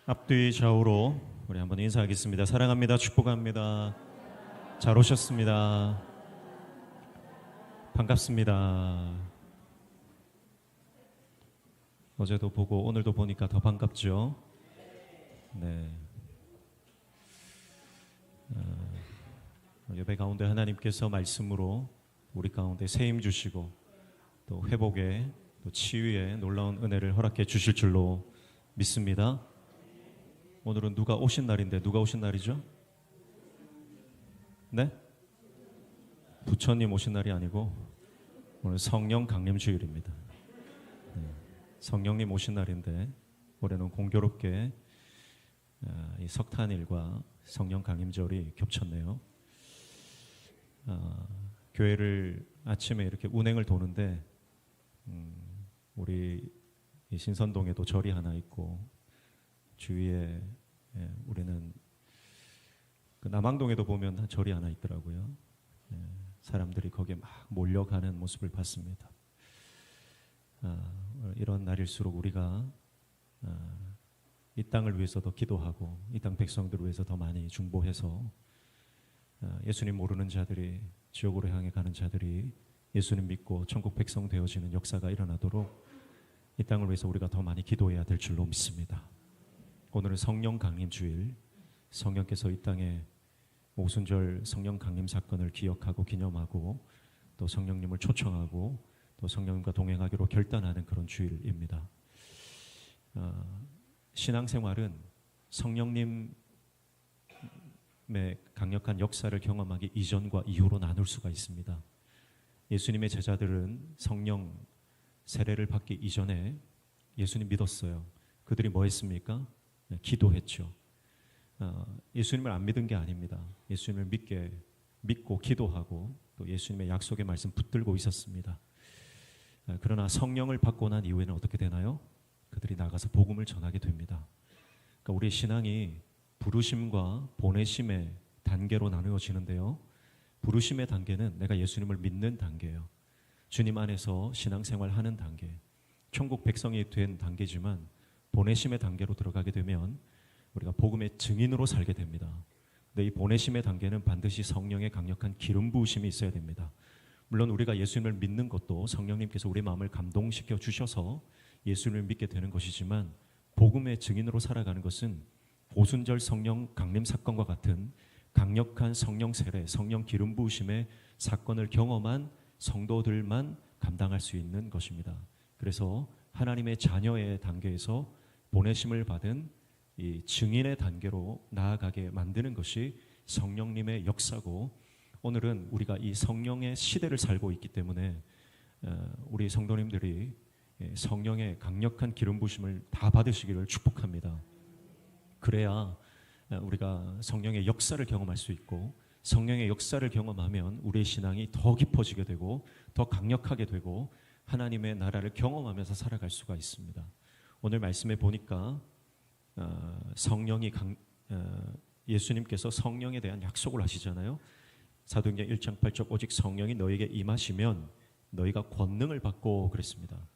앞뒤 좌우로 우리 한번 인사하겠습니다. 사랑합니다. 축복합니다. 잘 오셨습니다. 반갑습니다. 어제도 보고 오늘도 보니까 더 반갑죠? 네. 예배 가운데 하나님께서 말씀으로 우리 가운데 새 힘 주시고 또 회복에 또 치유에 놀라운 은혜를 허락해 주실 줄로 믿습니다. 오늘은 누가 오신 날인데 누가 오신 날이죠? 네? 부처님 오신 날이 아니고 오늘 성령 강림 주일입니다. 성령님 오신 날인데 올해는 공교롭게 이 석탄일과 성령 강림절이 겹쳤네요. 교회를 아침에 이렇게 운행을 도는데 우리 이 신선동에도 절이 하나 있고 주위에 우리는 그 남항동에도 보면 절이 하나 있더라고요. 사람들이 거기에 막 몰려가는 모습을 봤습니다. 이런 날일수록 우리가 이 땅을 위해서도 기도하고 이 땅 백성들을 위해서 더 많이 중보해서 예수님 모르는 자들이 지옥으로 향해 가는 자들이 예수님 믿고 천국 백성 되어지는 역사가 일어나도록 이 땅을 위해서 우리가 더 많이 기도해야 될 줄로 믿습니다. 오늘은 성령 강림 주일, 성령께서 이 땅에 오순절 성령 강림 사건을 기억하고 기념하고 또 성령님을 초청하고 또 성령님과 동행하기로 결단하는 그런 주일입니다. 신앙생활은 성령님의 강력한 역사를 경험하기 이전과 이후로 나눌 수가 있습니다. 예수님의 제자들은 성령 세례를 받기 이전에 예수님 믿었어요. 그들이 뭐 했습니까? 기도했죠. 예수님을 안 믿은 게 아닙니다. 예수님을 믿고 기도하고 또 예수님의 약속의 말씀 붙들고 있었습니다. 그러나 성령을 받고 난 이후에는 어떻게 되나요? 그들이 나가서 복음을 전하게 됩니다. 그러니까 우리의 신앙이 부르심과 보내심의 단계로 나누어지는데요. 부르심의 단계는 내가 예수님을 믿는 단계예요. 주님 안에서 신앙생활하는 단계, 천국 백성이 된 단계지만 보내심의 단계로 들어가게 되면 우리가 복음의 증인으로 살게 됩니다. 근데 이 보내심의 단계는 반드시 성령의 강력한 기름 부으심이 있어야 됩니다. 물론 우리가 예수님을 믿는 것도 성령님께서 우리 마음을 감동시켜 주셔서 예수님을 믿게 되는 것이지만 복음의 증인으로 살아가는 것은 오순절 성령 강림 사건과 같은 강력한 성령 세례, 성령 기름 부으심의 사건을 경험한 성도들만 감당할 수 있는 것입니다. 그래서 하나님의 자녀의 단계에서 보내심을 받은 이 증인의 단계로 나아가게 만드는 것이 성령님의 역사고, 오늘은 우리가 이 성령의 시대를 살고 있기 때문에 우리 성도님들이 성령의 강력한 기름 부으심을 다 받으시기를 축복합니다. 그래야 우리가 성령의 역사를 경험할 수 있고, 성령의 역사를 경험하면 우리의 신앙이 더 깊어지게 되고 더 강력하게 되고 하나님의 나라를 경험하면서 살아갈 수가 있습니다. 오늘 말씀에 보니까 예수님께서 성령에 대한 약속을 하시잖아요. 사도행전 1장 8절 오직 성령이 너에게 임하시면 너희가 권능을 받고 그랬습니다.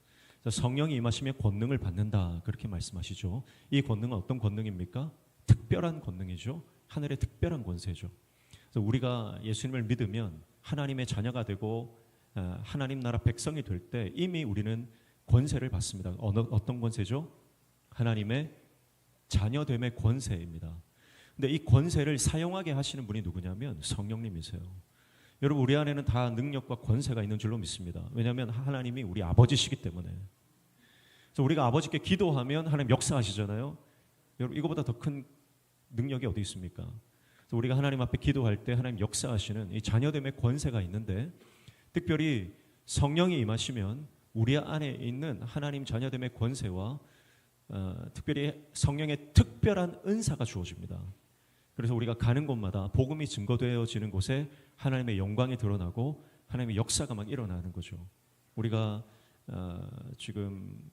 성령이 임하시면 권능을 받는다 그렇게 말씀하시죠. 이 권능은 어떤 권능입니까? 특별한 권능이죠. 하늘의 특별한 권세죠. 그래서 우리가 예수님을 믿으면 하나님의 자녀가 되고 하나님 나라 백성이 될 때 이미 우리는 권세를 받습니다. 어떤 권세죠? 하나님의 자녀됨의 권세입니다. 근데 이 권세를 사용하게 하시는 분이 누구냐면 성령님이세요. 여러분, 우리 안에는 다 능력과 권세가 있는 줄로 믿습니다. 왜냐하면 하나님이 우리 아버지시기 때문에. 그래서 우리가 아버지께 기도하면 하나님 역사하시잖아요. 여러분, 이거보다 더 큰 능력이 어디 있습니까? 그래서 우리가 하나님 앞에 기도할 때 하나님 역사하시는 이 자녀됨의 권세가 있는데, 특별히 성령이 임하시면 우리 안에 있는 하나님 자녀됨의 권세와 특별히 성령의 특별한 은사가 주어집니다. 그래서 우리가 가는 곳마다 복음이 증거되어지는 곳에 하나님의 영광이 드러나고 하나님의 역사가 막 일어나는 거죠. 우리가 지금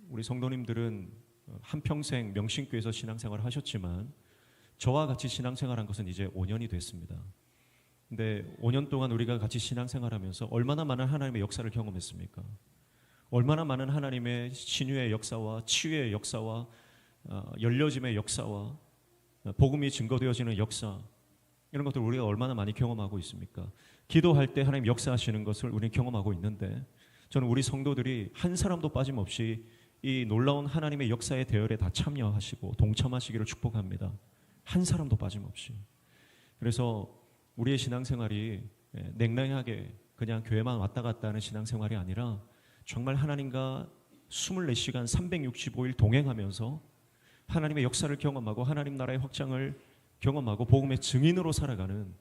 우리 성도님들은 한평생 명신교에서 신앙생활을 하셨지만 저와 같이 신앙생활한 것은 이제 5년이 됐습니다. 근데 5년 동안 우리가 같이 신앙생활하면서 얼마나 많은 하나님의 역사를 경험했습니까? 얼마나 많은 하나님의 신유의 역사와 치유의 역사와 열려짐의 역사와 복음이 증거되어지는 역사, 이런 것들 우리가 얼마나 많이 경험하고 있습니까? 기도할 때 하나님 역사하시는 것을 우리는 경험하고 있는데, 저는 우리 성도들이 한 사람도 빠짐없이 이 놀라운 하나님의 역사의 대열에 다 참여하시고 동참하시기를 축복합니다. 한 사람도 빠짐없이. 그래서 우리의 신앙생활이 냉랭하게 그냥 교회만 왔다 갔다 하는 신앙생활이 아니라 정말 하나님과 24시간 365일 동행하면서 하나님의 역사를 경험하고 하나님 나라의 확장을 경험하고 복음의 증인으로 살아가는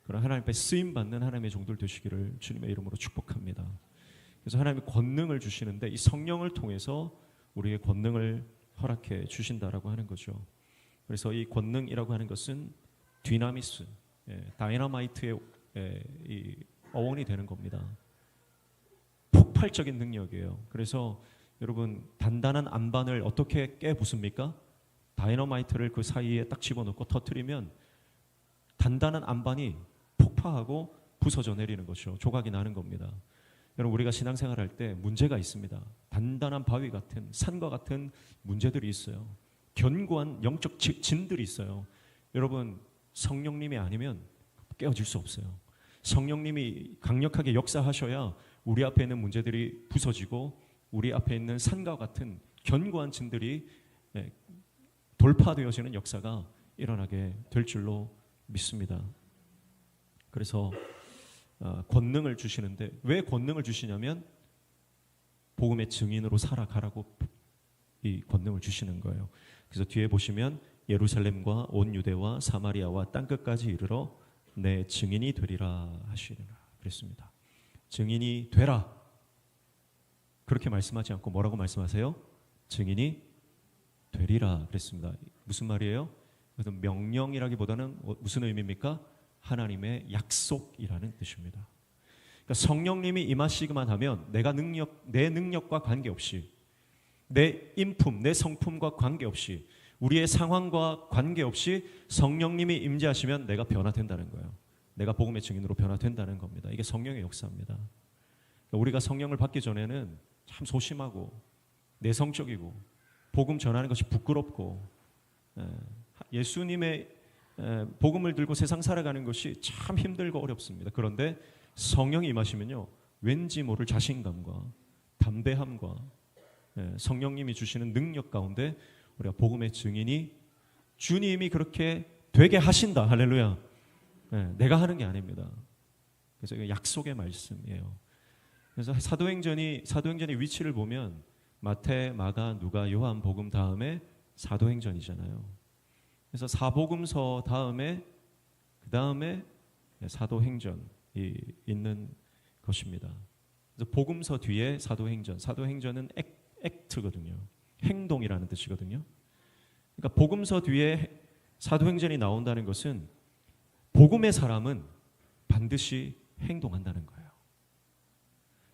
그런 하나님께 쓰임받는 하나님의 종들 되시기를 주님의 이름으로 축복합니다. 그래서 하나님의 권능을 주시는데 이 성령을 통해서 우리의 권능을 허락해 주신다라고 하는 거죠. 그래서 이 권능이라고 하는 것은 디나미스, 다이너마이트의 이 어원이 되는 겁니다. 폭발적인 능력이에요. 그래서 여러분, 단단한 안반을 어떻게 깨부숩니까? 다이너마이트를 그 사이에 딱 집어넣고 터뜨리면 단단한 안반이 폭파하고 부서져 내리는 것이죠. 조각이 나는 겁니다. 여러분, 우리가 신앙생활할 때 문제가 있습니다. 단단한 바위 같은 산과 같은 문제들이 있어요. 견고한 영적 진들이 있어요. 여러분, 성령님이 아니면 깨어질 수 없어요. 성령님이 강력하게 역사하셔야 우리 앞에 있는 문제들이 부서지고 우리 앞에 있는 산과 같은 견고한 진들이 돌파되어지는 역사가 일어나게 될 줄로 믿습니다. 그래서 권능을 주시는데, 왜 권능을 주시냐면 복음의 증인으로 살아가라고 이 권능을 주시는 거예요. 그래서 뒤에 보시면 예루살렘과 온 유대와 사마리아와 땅끝까지 이르러 내 증인이 되리라 하시리라 그랬습니다. 증인이 되라, 그렇게 말씀하지 않고 뭐라고 말씀하세요? 증인이 되리라 그랬습니다. 무슨 말이에요? 그래서 명령이라기보다는 무슨 의미입니까? 하나님의 약속이라는 뜻입니다. 그러니까 성령님이 임하시기만 하면 내 능력과 관계없이, 내 인품, 내 성품과 관계없이, 우리의 상황과 관계없이 성령님이 임재하시면 내가 변화된다는 거예요. 내가 복음의 증인으로 변화된다는 겁니다. 이게 성령의 역사입니다. 그러니까 우리가 성령을 받기 전에는 참 소심하고 내성적이고 복음 전하는 것이 부끄럽고 예수님의 복음을 들고 세상 살아가는 것이 참 힘들고 어렵습니다. 그런데 성령이 임하시면요, 왠지 모를 자신감과 담대함과 성령님이 주시는 능력 가운데 우리가 복음의 증인이, 주님이 그렇게 되게 하신다. 할렐루야. 내가 하는 게 아닙니다. 그래서 이거 약속의 말씀이에요. 그래서 사도행전의 위치를 보면 마태, 마가, 누가, 요한 복음 다음에 사도행전이잖아요. 그래서 사복음서 다음에 그 다음에 사도행전이 있는 것입니다. 그래서 복음서 뒤에 사도행전. 사도행전은 액트거든요. 행동이라는 뜻이거든요. 그러니까 복음서 뒤에 사도행전이 나온다는 것은 복음의 사람은 반드시 행동한다는 거예요.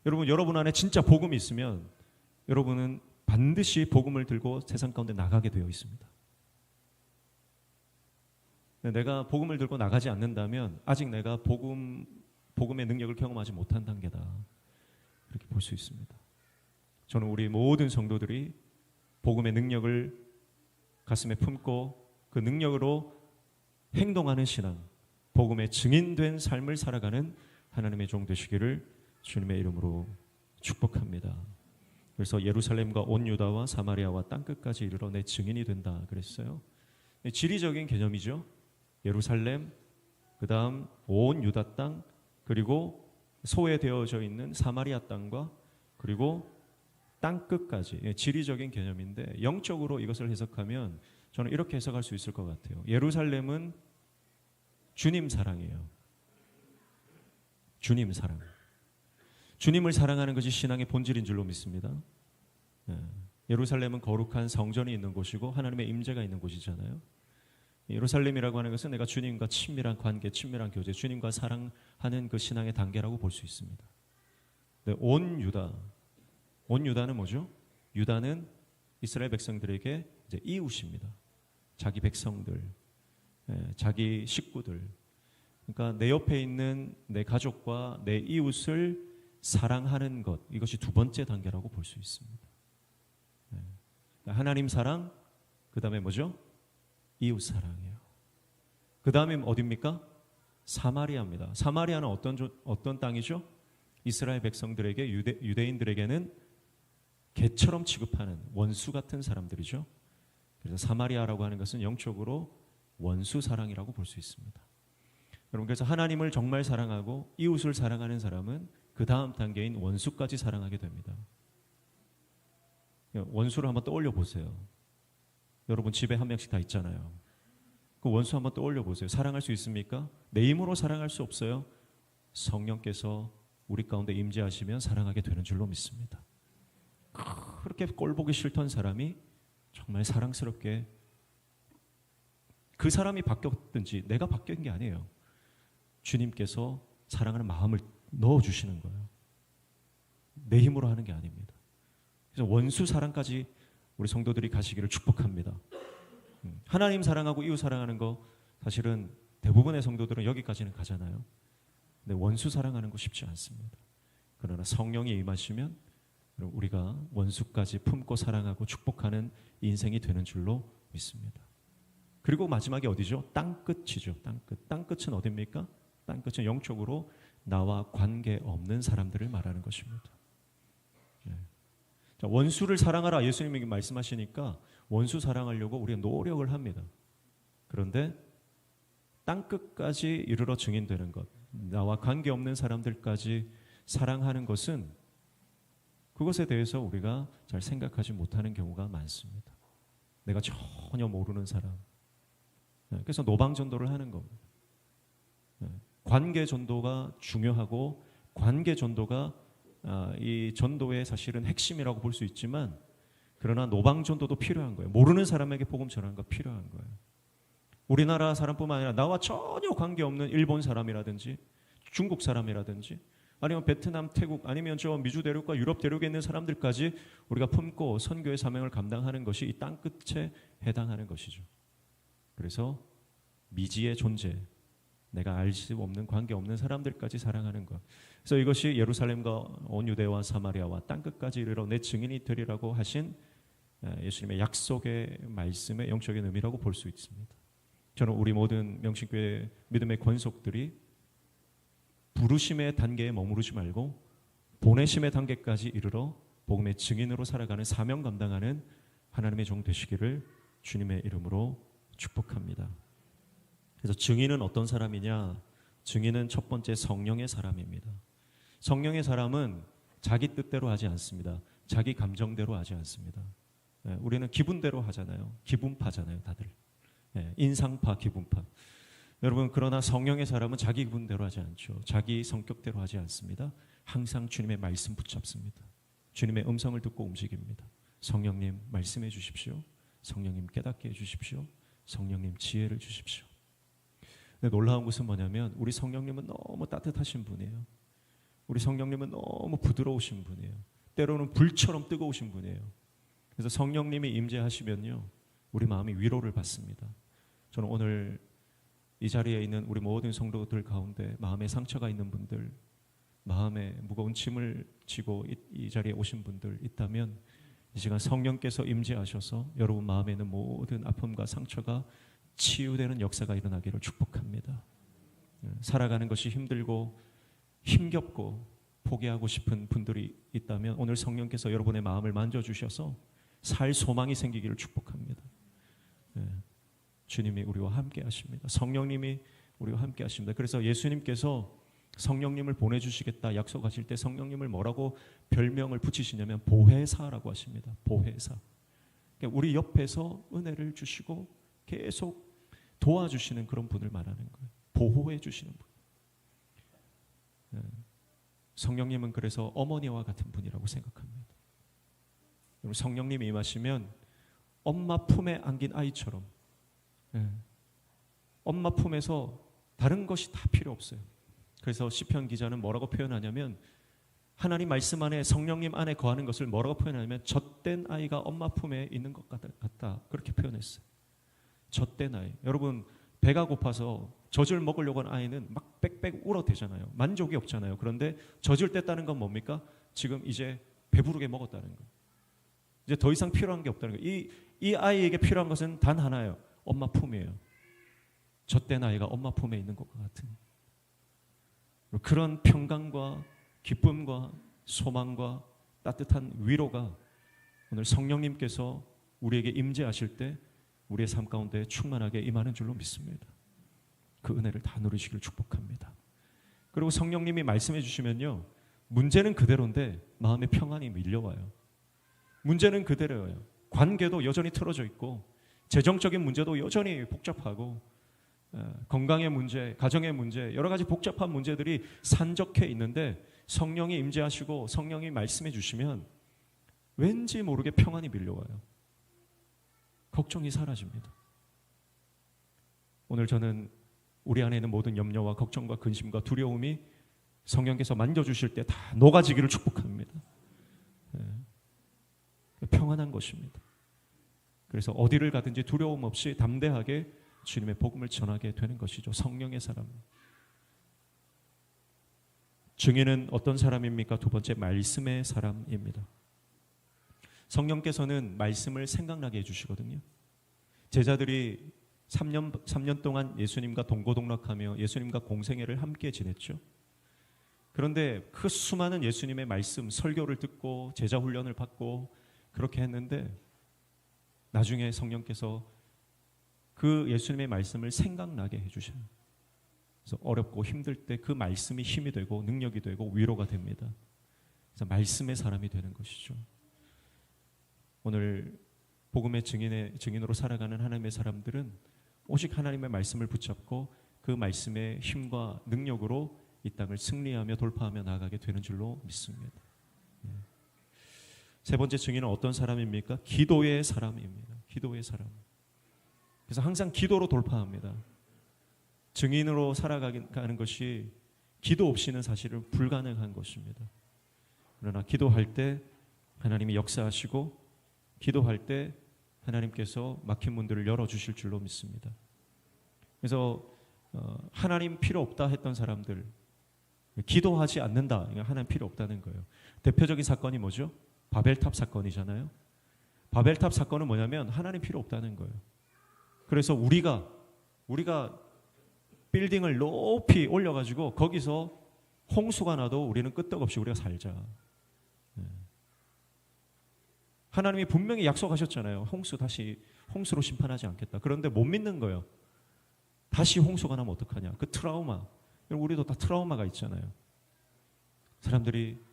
여러분 안에 진짜 복음이 있으면 여러분은 반드시 복음을 들고 세상 가운데 나가게 되어 있습니다. 내가 복음을 들고 나가지 않는다면 아직 내가 복음의 능력을 경험하지 못한 단계다, 이렇게 볼 수 있습니다. 저는 우리 모든 성도들이 복음의 능력을 가슴에 품고 그 능력으로 행동하는 신앙, 복음의 증인된 삶을 살아가는 하나님의 종 되시기를 주님의 이름으로 축복합니다. 그래서 예루살렘과 온 유다와 사마리아와 땅끝까지 이르러 내 증인이 된다 그랬어요. 지리적인 개념이죠. 예루살렘, 그 다음 온 유다 땅, 그리고 소외되어져 있는 사마리아 땅과 그리고 땅끝까지, 지리적인 개념인데 영적으로 이것을 해석하면 저는 이렇게 해석할 수 있을 것 같아요. 예루살렘은 주님 사랑이에요. 주님 사랑. 주님을 사랑하는 것이 신앙의 본질인 줄로 믿습니다. 예루살렘은 거룩한 성전이 있는 곳이고 하나님의 임재가 있는 곳이잖아요. 예루살렘이라고 하는 것은 내가 주님과 친밀한 관계, 친밀한 교제, 주님과 사랑하는 그 신앙의 단계라고 볼 수 있습니다. 온 유다는 뭐죠? 유다는 이스라엘 백성들에게 이제 이웃입니다. 자기 백성들, 자기 식구들. 그러니까 내 옆에 있는 내 가족과 내 이웃을 사랑하는 것, 이것이 두 번째 단계라고 볼 수 있습니다. 하나님 사랑, 그 다음에 뭐죠? 이웃 사랑이에요. 그 다음에 어디입니까? 사마리아입니다. 사마리아는 어떤 땅이죠? 이스라엘 백성들에게 유대인들에게는 개처럼 취급하는 원수 같은 사람들이죠. 그래서 사마리아라고 하는 것은 영적으로 원수 사랑이라고 볼 수 있습니다. 여러분, 그래서 하나님을 정말 사랑하고 이웃을 사랑하는 사람은 그 다음 단계인 원수까지 사랑하게 됩니다. 원수를 한번 떠올려 보세요. 여러분 집에 한 명씩 다 있잖아요. 그 원수 한번 떠올려 보세요. 사랑할 수 있습니까? 내 힘으로 사랑할 수 없어요. 성령께서 우리 가운데 임재하시면 사랑하게 되는 줄로 믿습니다. 그렇게 꼴보기 싫던 사람이 정말 사랑스럽게, 그 사람이 바뀌었든지 내가 바뀐 게 아니에요. 주님께서 사랑하는 마음을 넣어주시는 거예요. 내 힘으로 하는 게 아닙니다. 그래서 원수 사랑까지 우리 성도들이 가시기를 축복합니다. 하나님 사랑하고 이웃 사랑하는 거 사실은 대부분의 성도들은 여기까지는 가잖아요. 근데 원수 사랑하는 거 쉽지 않습니다. 그러나 성령이 임하시면 우리가 원수까지 품고 사랑하고 축복하는 인생이 되는 줄로 믿습니다. 그리고 마지막에 어디죠? 땅끝이죠. 땅끝. 땅끝은 어디입니까? 땅끝은 영적으로 나와 관계없는 사람들을 말하는 것입니다. 자, 원수를 사랑하라 예수님이 말씀하시니까 원수 사랑하려고 우리가 노력을 합니다. 그런데 땅끝까지 이르러 증인되는 것, 나와 관계없는 사람들까지 사랑하는 것은, 그것에 대해서 우리가 잘 생각하지 못하는 경우가 많습니다. 내가 전혀 모르는 사람. 그래서 노방전도를 하는 겁니다. 관계전도가 중요하고 관계전도가 이 전도의 사실은 핵심이라고 볼 수 있지만, 그러나 노방전도도 필요한 거예요. 모르는 사람에게 복음 전하는 거 필요한 거예요. 우리나라 사람뿐만 아니라 나와 전혀 관계없는 일본 사람이라든지 중국 사람이라든지 아니면 베트남, 태국, 아니면 저 미주 대륙과 유럽 대륙에 있는 사람들까지 우리가 품고 선교의 사명을 감당하는 것이 이 땅끝에 해당하는 것이죠. 그래서 미지의 존재, 내가 알 수 없는 관계 없는 사람들까지 사랑하는 것. 그래서 이것이 예루살렘과 온 유대와 사마리아와 땅끝까지 이르러 내 증인이 되리라고 하신 예수님의 약속의 말씀의 영적인 의미라고 볼 수 있습니다. 저는 우리 모든 명신교회 믿음의 권속들이 부르심의 단계에 머무르지 말고 보내심의 단계까지 이르러 복음의 증인으로 살아가는 사명 감당하는 하나님의 종 되시기를 주님의 이름으로 축복합니다. 그래서 증인은 어떤 사람이냐? 증인은 첫 번째 성령의 사람입니다. 성령의 사람은 자기 뜻대로 하지 않습니다. 자기 감정대로 하지 않습니다. 우리는 기분대로 하잖아요. 기분파잖아요, 다들. 인상파, 기분파. 여러분, 그러나 성령의 사람은 자기 기분대로 하지 않죠. 자기 성격대로 하지 않습니다. 항상 주님의 말씀 붙잡습니다. 주님의 음성을 듣고 움직입니다. 성령님 말씀해 주십시오. 성령님 깨닫게 해 주십시오. 성령님 지혜를 주십시오. 근데 놀라운 것은 뭐냐면 우리 성령님은 너무 따뜻하신 분이에요. 우리 성령님은 너무 부드러우신 분이에요. 때로는 불처럼 뜨거우신 분이에요. 그래서 성령님이 임재하시면요, 우리 마음이 위로를 받습니다. 저는 오늘 이 자리에 있는 우리 모든 성도들 가운데 마음에 상처가 있는 분들, 마음에 무거운 짐을 지고 이 자리에 오신 분들 있다면 이 시간 성령께서 임재하셔서 여러분 마음에 있는 모든 아픔과 상처가 치유되는 역사가 일어나기를 축복합니다. 살아가는 것이 힘들고 힘겹고 포기하고 싶은 분들이 있다면 오늘 성령께서 여러분의 마음을 만져주셔서 살 소망이 생기기를 축복합니다. 주님이 우리와 함께 하십니다. 성령님이 우리와 함께 하십니다. 그래서 예수님께서 성령님을 보내주시겠다 약속하실 때 성령님을 뭐라고 별명을 붙이시냐면 보혜사라고 하십니다. 보혜사. 그러니까 우리 옆에서 은혜를 주시고 계속 도와주시는 그런 분을 말하는 거예요. 보호해 주시는 분. 성령님은 그래서 어머니와 같은 분이라고 생각합니다. 성령님이 임하시면 엄마 품에 안긴 아이처럼, 엄마 품에서 다른 것이 다 필요 없어요. 그래서 시편 기자는 뭐라고 표현하냐면 하나님 말씀 안에 성령님 안에 거하는 것을 뭐라고 표현하냐면 젖된 아이가 엄마 품에 있는 것 같다. 그렇게 표현했어요. 젖된 아이. 여러분 배가 고파서 젖을 먹으려고 하는 아이는 막 빽빽 울어대잖아요. 만족이 없잖아요. 그런데 젖을 뗐다는 건 뭡니까? 지금 이제 배부르게 먹었다는 거. 이제 더 이상 필요한 게 없다는 거예요. 이 아이에게 필요한 것은 단 하나예요. 엄마 품이에요. 젖된 아이가 엄마 품에 있는 것과 같은 그런 평강과 기쁨과 소망과 따뜻한 위로가 오늘 성령님께서 우리에게 임재하실 때 우리의 삶 가운데 충만하게 임하는 줄로 믿습니다. 그 은혜를 다 누리시길 축복합니다. 그리고 성령님이 말씀해 주시면요, 문제는 그대로인데 마음의 평안이 밀려와요. 문제는 그대로예요. 관계도 여전히 틀어져 있고 재정적인 문제도 여전히 복잡하고 건강의 문제, 가정의 문제, 여러 가지 복잡한 문제들이 산적해 있는데 성령이 임재하시고 성령이 말씀해 주시면 왠지 모르게 평안이 밀려와요. 걱정이 사라집니다. 오늘 저는 우리 안에 있는 모든 염려와 걱정과 근심과 두려움이 성령께서 만져주실 때 다 녹아지기를 축복합니다. 평안한 것입니다. 그래서 어디를 가든지 두려움 없이 담대하게 주님의 복음을 전하게 되는 것이죠. 성령의 사람. 증인은 어떤 사람입니까? 두 번째, 말씀의 사람입니다. 성령께서는 말씀을 생각나게 해주시거든요. 제자들이 3년 동안 예수님과 동고동락하며 예수님과 공생애를 함께 지냈죠. 그런데 그 수많은 예수님의 말씀, 설교를 듣고 제자 훈련을 받고 그렇게 했는데 나중에 성령께서 그 예수님의 말씀을 생각나게 해주셔요. 그래서 어렵고 힘들 때 그 말씀이 힘이 되고 능력이 되고 위로가 됩니다. 그래서 말씀의 사람이 되는 것이죠. 오늘 복음의 증인으로 살아가는 하나님의 사람들은 오직 하나님의 말씀을 붙잡고 그 말씀의 힘과 능력으로 이 땅을 승리하며 돌파하며 나아가게 되는 줄로 믿습니다. 세 번째 증인은 어떤 사람입니까? 기도의 사람입니다. 기도의 사람. 그래서 항상 기도로 돌파합니다. 증인으로 살아가는 것이 기도 없이는 사실은 불가능한 것입니다. 그러나 기도할 때 하나님이 역사하시고 기도할 때 하나님께서 막힌 문들을 열어주실 줄로 믿습니다. 그래서 하나님 필요 없다 했던 사람들, 기도하지 않는다, 하나님 필요 없다는 거예요. 대표적인 사건이 뭐죠? 바벨탑 사건이잖아요. 바벨탑 사건은 뭐냐면 하나님 필요 없다는 거예요. 그래서 우리가 빌딩을 높이 올려가지고 거기서 홍수가 나도 우리는 끄떡없이 우리가 살자. 하나님이 분명히 약속하셨잖아요. 홍수로 심판하지 않겠다. 그런데 못 믿는 거예요. 다시 홍수가 나면 어떡하냐. 그 트라우마. 우리도 다 트라우마가 있잖아요. 사람들이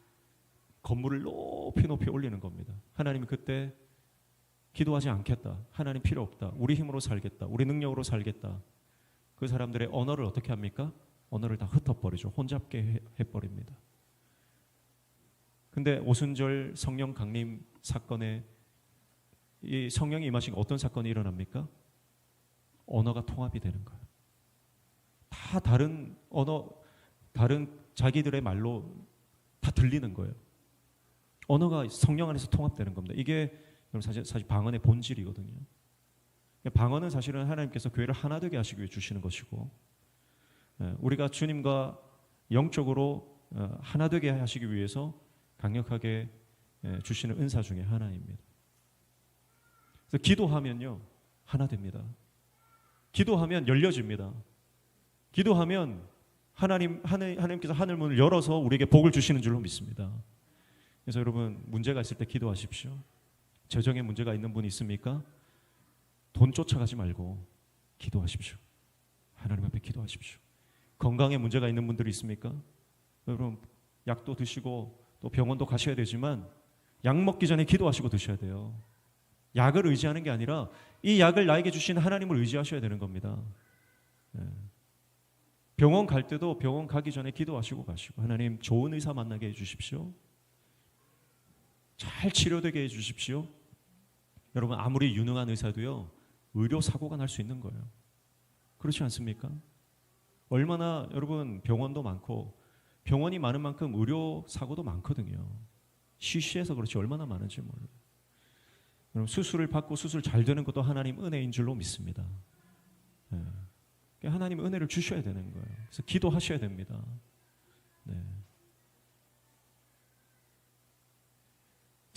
건물을 높이 올리는 겁니다. 하나님이 그때 기도하지 않겠다. 하나님 필요 없다. 우리 힘으로 살겠다. 우리 능력으로 살겠다. 그 사람들의 언어를 어떻게 합니까? 언어를 다 흩어버리죠. 혼잡게 해버립니다. 근데 오순절 성령 강림 사건에 이 성령이 임하신 어떤 사건이 일어납니까? 언어가 통합이 되는 거예요. 다 다른 언어, 다른 자기들의 말로 다 들리는 거예요. 언어가 성령 안에서 통합되는 겁니다. 이게 사실 방언의 본질이거든요. 방언은 사실은 하나님께서 교회를 하나 되게 하시기 위해 주시는 것이고 우리가 주님과 영적으로 하나 되게 하시기 위해서 강력하게 주시는 은사 중에 하나입니다. 그래서 기도하면요 하나 됩니다. 기도하면 열려집니다. 기도하면 하나님께서 하늘 문을 열어서 우리에게 복을 주시는 줄로 믿습니다. 그래서 여러분 문제가 있을 때 기도하십시오. 재정에 문제가 있는 분이 있습니까? 돈 쫓아가지 말고 기도하십시오. 하나님 앞에 기도하십시오. 건강에 문제가 있는 분들이 있습니까? 여러분 약도 드시고 또 병원도 가셔야 되지만 약 먹기 전에 기도하시고 드셔야 돼요. 약을 의지하는 게 아니라 이 약을 나에게 주신 하나님을 의지하셔야 되는 겁니다. 병원 갈 때도 병원 가기 전에 기도하시고 가시고 하나님 좋은 의사 만나게 해주십시오. 잘 치료되게 해주십시오. 여러분 아무리 유능한 의사도요 의료 사고가 날 수 있는 거예요. 그렇지 않습니까? 얼마나 여러분 병원도 많고 병원이 많은 만큼 의료 사고도 많거든요. 시시해서 그렇지 얼마나 많은지 몰라요. 여러분 수술을 받고 수술 잘 되는 것도 하나님 은혜인 줄로 믿습니다. 하나님 은혜를 주셔야 되는 거예요. 그래서 기도하셔야 됩니다.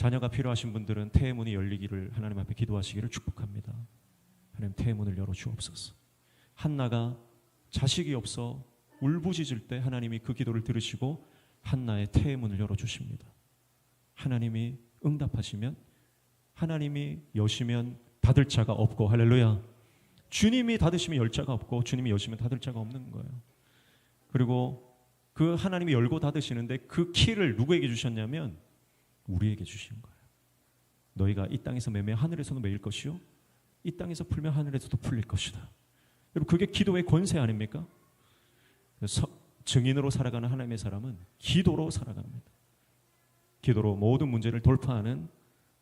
자녀가 필요하신 분들은 태의 문이 열리기를 하나님 앞에 기도하시기를 축복합니다. 하나님 태의 문을 열어 주옵소서. 한나가 자식이 없어 울부짖을 때 하나님이 그 기도를 들으시고 한나의 태의 문을 열어 주십니다. 하나님이 응답하시면, 하나님이 여시면 닫을 자가 없고, 할렐루야. 주님이 닫으시면 열 자가 없고 주님이 여시면 닫을 자가 없는 거예요. 그리고 그 하나님이 열고 닫으시는데 그 키를 누구에게 주셨냐면 우리에게 주신 거예요. 너희가 이 땅에서 매매 하늘에서도 매일 것이요 이 땅에서 풀면 하늘에서도 풀릴 것이다. 여러분, 그게 기도의 권세 아닙니까? 증인으로 살아가는 하나님의 사람은 기도로 살아갑니다. 기도로 모든 문제를 돌파하는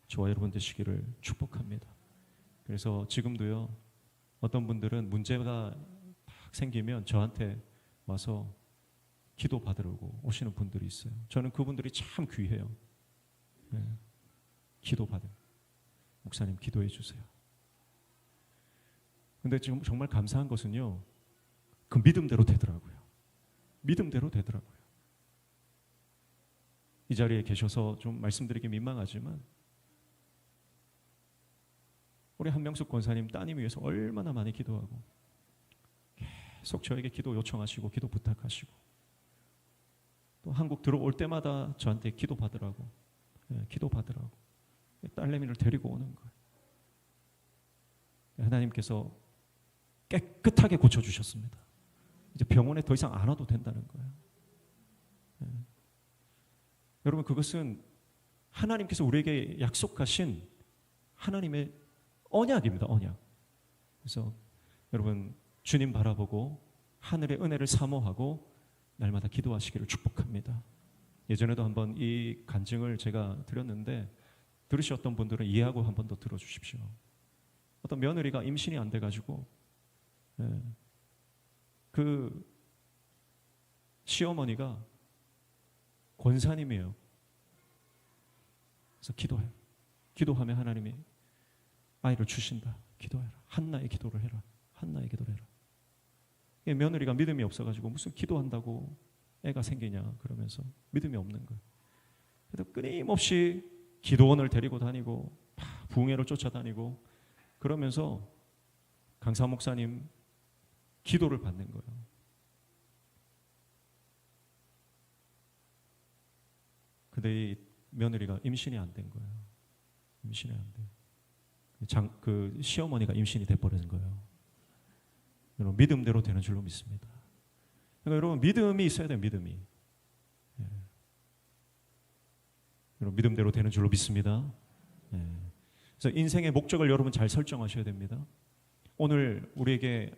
저와 여러분 되시기를 축복합니다. 그래서 지금도요, 어떤 분들은 문제가 딱 생기면 저한테 와서 기도 받으려고 오시는 분들이 있어요. 저는 그분들이 참 귀해요. 네. 기도 받은 목사님 기도해 주세요. 근데 지금 정말 감사한 것은요, 그 믿음대로 되더라고요. 믿음대로 되더라고요. 이 자리에 계셔서 좀 말씀드리기 민망하지만 우리 한명숙 권사님 따님 위해서 얼마나 많이 기도하고 계속 저에게 기도 요청하시고 기도 부탁하시고 또 한국 들어올 때마다 저한테 기도 받으라고, 기도 받으라고 딸내미를 데리고 오는 거예요. 하나님께서 깨끗하게 고쳐주셨습니다. 이제 병원에 더 이상 안 와도 된다는 거예요. 여러분, 그것은 하나님께서 우리에게 약속하신 하나님의 언약입니다. 언약. 그래서 여러분, 주님 바라보고 하늘의 은혜를 사모하고 날마다 기도하시기를 축복합니다. 예전에도 한번 이 간증을 제가 드렸는데 들으셨던 분들은 이해하고 한 번 더 들어주십시오. 어떤 며느리가 임신이 안 돼가지고 그 시어머니가 권사님이에요. 그래서 기도해요. 기도하면 하나님이 아이를 주신다. 기도해라. 한나의 기도를 해라. 한나의 기도를 해라. 며느리가 믿음이 없어가지고 무슨 기도한다고 애가 생기냐 그러면서 믿음이 없는 거예요. 그래도 끊임없이 기도원을 데리고 다니고 부흥회를 쫓아다니고 그러면서 강사 목사님 기도를 받는 거예요. 근데 이 며느리가 임신이 안 된 거예요. 임신이 안 돼. 그 시어머니가 임신이 돼버리는 거예요. 여러분, 믿음대로 되는 줄로 믿습니다. 그러니까 여러분, 믿음이 있어야 돼요. 믿음이. 여러분, 믿음대로 되는 줄로 믿습니다. 그래서 인생의 목적을 여러분 잘 설정하셔야 됩니다. 오늘 우리에게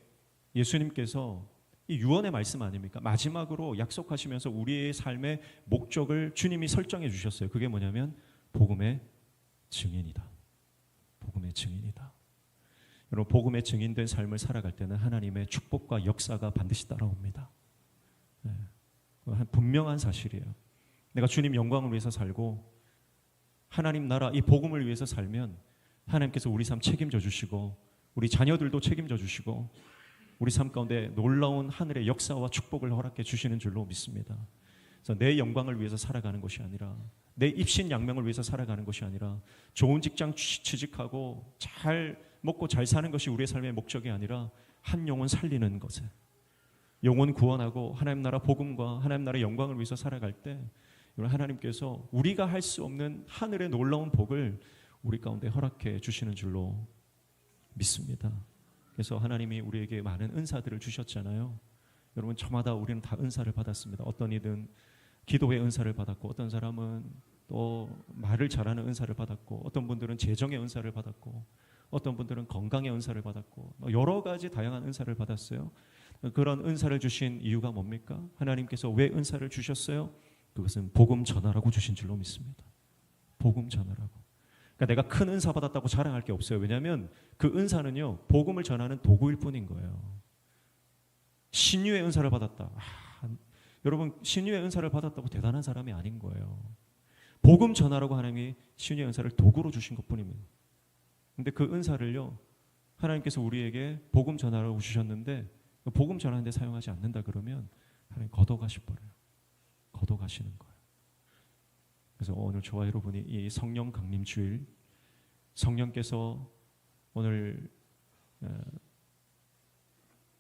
예수님께서 이 유언의 말씀 아닙니까? 마지막으로 약속하시면서 우리의 삶의 목적을 주님이 설정해 주셨어요. 그게 뭐냐면 복음의 증인이다. 복음의 증인이다. 여러분, 복음의 증인된 삶을 살아갈 때는 하나님의 축복과 역사가 반드시 따라옵니다. 분명한 사실이에요. 내가 주님 영광을 위해서 살고 하나님 나라 이 복음을 위해서 살면 하나님께서 우리 삶 책임져 주시고 우리 자녀들도 책임져 주시고 우리 삶 가운데 놀라운 하늘의 역사와 축복을 허락해 주시는 줄로 믿습니다. 그래서 내 영광을 위해서 살아가는 것이 아니라 내 입신양명을 위해서 살아가는 것이 아니라 좋은 직장 취직하고 잘 먹고 잘 사는 것이 우리의 삶의 목적이 아니라 한 영혼 살리는 것에 영혼 구원하고 하나님 나라 복음과 하나님 나라의 영광을 위해서 살아갈 때 하나님께서 우리가 할 수 없는 하늘의 놀라운 복을 우리 가운데 허락해 주시는 줄로 믿습니다. 그래서 하나님이 우리에게 많은 은사들을 주셨잖아요. 여러분, 저마다 우리는 다 은사를 받았습니다. 어떤 이든 기도의 은사를 받았고 어떤 사람은 또 말을 잘하는 은사를 받았고 어떤 분들은 재정의 은사를 받았고 어떤 분들은 건강의 은사를 받았고 여러 가지 다양한 은사를 받았어요. 그런 은사를 주신 이유가 뭡니까? 하나님께서 왜 은사를 주셨어요? 그것은 복음 전하라고 주신 줄로 믿습니다. 복음 전하라고. 그러니까 내가 큰 은사 받았다고 자랑할 게 없어요. 왜냐하면 그 은사는요, 복음을 전하는 도구일 뿐인 거예요. 신유의 은사를 받았다. 여러분, 신유의 은사를 받았다고 대단한 사람이 아닌 거예요. 복음 전하라고 하나님이 신유의 은사를 도구로 주신 것뿐입니다. 근데 그 은사를요, 하나님께서 우리에게 복음 전하라고 주셨는데 복음 전하는데 사용하지 않는다 그러면 하나님 걷어가실 거예요. 걷어가시는 거예요. 그래서 오늘 저와 여러분이 이 성령 강림 주일, 성령께서 오늘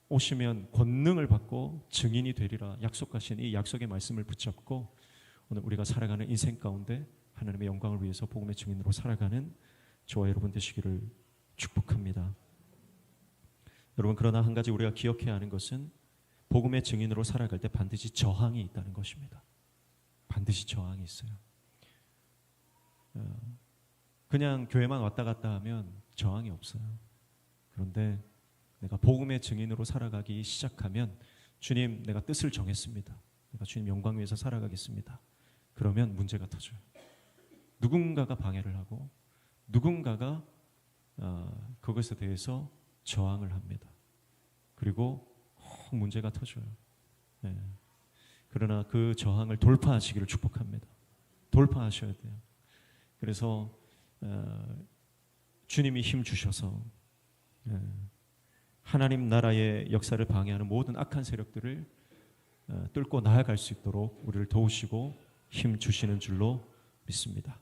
오시면 권능을 받고 증인이 되리라 약속하신 이 약속의 말씀을 붙잡고 오늘 우리가 살아가는 인생 가운데 하나님의 영광을 위해서 복음의 증인으로 살아가는 저와 여러분 되시기를 축복합니다. 여러분, 그러나 한 가지 우리가 기억해야 하는 것은 복음의 증인으로 살아갈 때 반드시 저항이 있다는 것입니다. 반드시 저항이 있어요. 그냥 교회만 왔다 갔다 하면 저항이 없어요. 그런데 내가 복음의 증인으로 살아가기 시작하면 주님, 내가 뜻을 정했습니다. 내가 주님 영광 위해서 살아가겠습니다. 그러면 문제가 터져요. 누군가가 방해를 하고 누군가가 그것에 대해서 저항을 합니다. 그리고 문제가 터져요. 네. 그러나 그 저항을 돌파하시기를 축복합니다. 돌파하셔야 돼요. 그래서 주님이 힘 주셔서 하나님 나라의 역사를 방해하는 모든 악한 세력들을 뚫고 나아갈 수 있도록 우리를 도우시고 힘 주시는 줄로 믿습니다.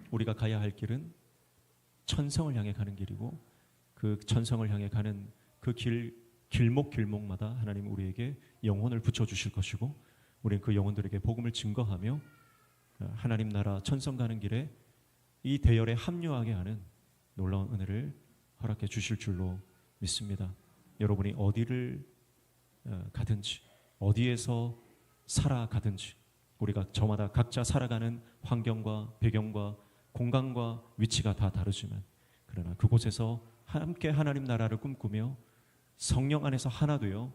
우리가 가야 할 길은 천성을 향해 가는 길이고 그 천성을 향해 가는 그 길목마다 하나님 우리에게 영혼을 붙여주실 것이고 우리는 그 영혼들에게 복음을 증거하며 하나님 나라 천성 가는 길에 이 대열에 합류하게 하는 놀라운 은혜를 허락해 주실 줄로 믿습니다. 여러분이 어디를 가든지 어디에서 살아가든지 우리가 저마다 각자 살아가는 환경과 배경과 공간과 위치가 다 다르지만 그러나 그곳에서 함께 하나님 나라를 꿈꾸며 성령 안에서 하나 되어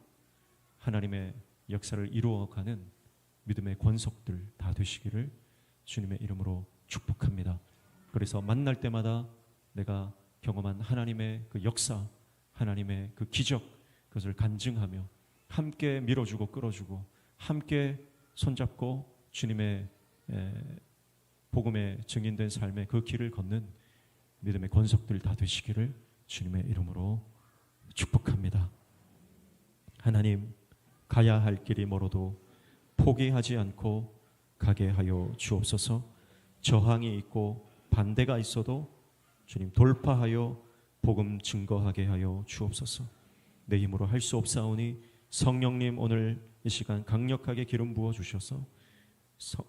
하나님의 역사를 이루어가는 믿음의 권속들 다 되시기를 주님의 이름으로 축복합니다. 그래서 만날 때마다 내가 경험한 하나님의 그 역사, 하나님의 그 기적, 그것을 간증하며 함께 밀어주고 끌어주고 함께 손잡고 주님의 복음의 증인된 삶의 그 길을 걷는 믿음의 권속들 다 되시기를 주님의 이름으로 축복합니다. 하나님, 가야 할 길이 멀어도 포기하지 않고 가게 하여 주옵소서. 저항이 있고 반대가 있어도 주님 돌파하여 복음 증거하게 하여 주옵소서. 내 힘으로 할 수 없사오니 성령님 오늘 이 시간 강력하게 기름 부어 주셔서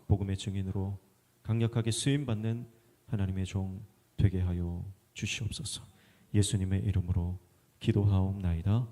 복음의 증인으로 강력하게 쓰임받는 하나님의 종 되게 하여 주시옵소서. 예수님의 이름으로 기도하옵나이다.